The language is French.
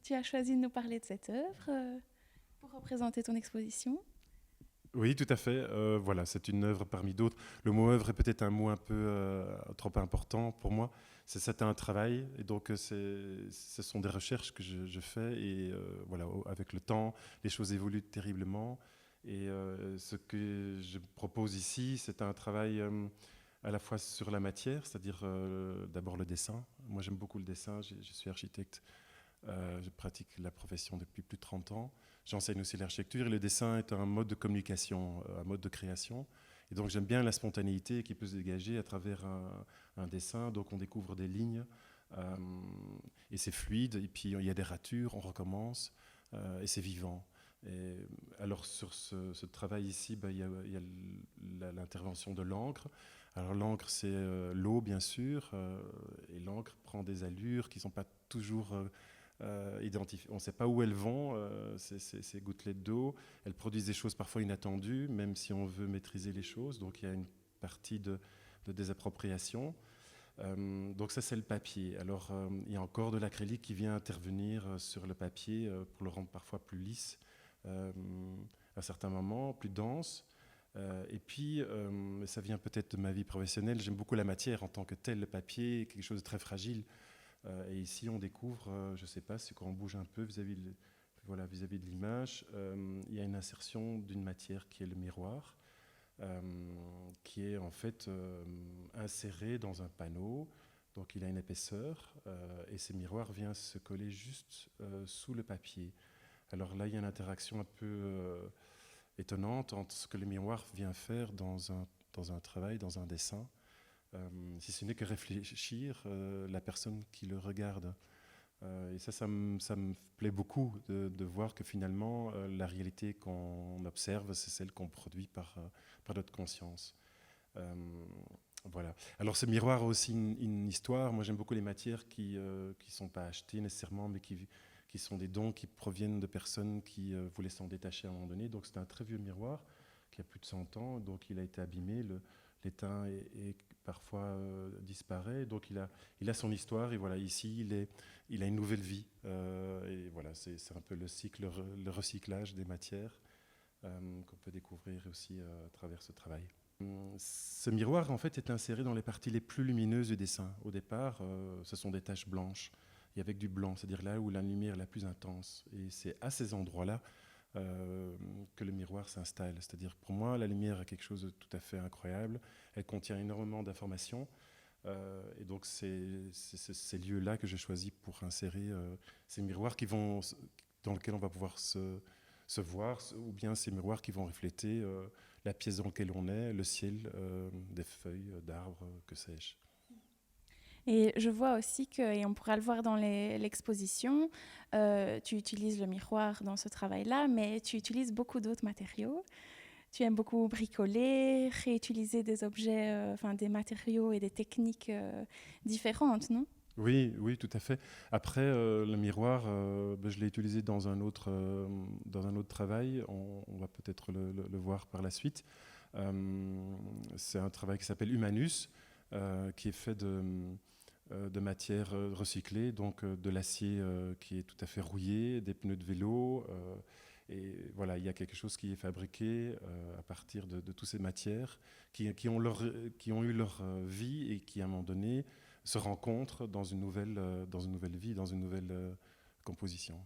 Tu as choisi de nous parler de cette œuvre pour représenter ton exposition. Oui, tout à fait. Voilà, c'est une œuvre parmi d'autres. Le mot œuvre est peut-être un mot un peu trop important pour moi. C'est un travail, et donc ce sont des recherches que je fais. Et voilà, avec le temps, les choses évoluent terriblement. Et ce que je propose ici, c'est un travail à la fois sur la matière, c'est-à-dire d'abord le dessin. Moi, j'aime beaucoup le dessin. Je suis architecte. Je pratique la profession depuis plus de 30 ans. J'enseigne aussi l'architecture et le dessin est un mode de communication, un mode de création. Et donc j'aime bien la spontanéité qui peut se dégager à travers un dessin. Donc on découvre des lignes et c'est fluide. Et puis il y a des ratures, on recommence et c'est vivant. Et alors sur ce travail ici, il y a l'intervention de l'encre. Alors l'encre c'est l'eau bien sûr et l'encre prend des allures qui ne sont pas toujours on ne sait pas où elles vont, ces gouttelettes d'eau. Elles produisent des choses parfois inattendues, même si on veut maîtriser les choses. Donc il y a une partie de désappropriation. Donc ça, c'est le papier. Alors il y a encore de l'acrylique qui vient intervenir sur le papier pour le rendre parfois plus lisse à certains moments, plus dense. Et puis, ça vient peut-être de ma vie professionnelle. J'aime beaucoup la matière en tant que telle. Le papier est quelque chose de très fragile. Et ici, on découvre, je ne sais pas, c'est quand on bouge un peu vis-à-vis de l'image, il y a une insertion d'une matière qui est le miroir, qui est en fait inséré dans un panneau. Donc il a une épaisseur et ce miroir vient se coller juste sous le papier. Alors là, il y a une interaction un peu étonnante entre ce que le miroir vient faire dans un travail, dans un dessin. Si ce n'est que réfléchir la personne qui le regarde. Et ça me plaît beaucoup de voir que finalement, la réalité qu'on observe, c'est celle qu'on produit par notre conscience. Voilà. Alors ce miroir a aussi une histoire. Moi, j'aime beaucoup les matières qui ne sont pas achetées nécessairement, mais qui sont des dons qui proviennent de personnes qui voulaient s'en détacher à un moment donné. Donc c'est un très vieux miroir qui a plus de 100 ans, donc il a été abîmé. L'étain est parfois disparaît, donc il a son histoire et voilà, ici il a une nouvelle vie et voilà, c'est un peu le cycle, le recyclage des matières qu'on peut découvrir aussi à travers ce travail. Ce miroir en fait est inséré dans les parties les plus lumineuses du dessin. Au départ, ce sont des taches blanches et avec du blanc, c'est-à-dire là où la lumière est la plus intense, et c'est à ces endroits-là que le miroir s'installe. C'est-à-dire pour moi, la lumière est quelque chose de tout à fait incroyable. Elle contient énormément d'informations. Et donc c'est ces lieux-là que j'ai choisi pour insérer ces miroirs dans lesquels on va pouvoir se voir, ou bien ces miroirs qui vont refléter la pièce dans laquelle on est, le ciel, des feuilles d'arbres, que sais-je. Et je vois aussi que, et on pourra le voir dans l'exposition, tu utilises le miroir dans ce travail-là, mais tu utilises beaucoup d'autres matériaux. Tu aimes beaucoup bricoler, réutiliser des objets, des matériaux et des techniques différentes, non? Oui, oui, tout à fait. Après, le miroir, je l'ai utilisé dans un autre travail. On va peut-être le voir par la suite. C'est un travail qui s'appelle Humanus, qui est fait de matières recyclées, donc de l'acier qui est tout à fait rouillé, des pneus de vélo. Et voilà, il y a quelque chose qui est fabriqué à partir de toutes ces matières qui ont eu leur vie et qui, à un moment donné, se rencontrent dans une nouvelle vie, dans une nouvelle composition.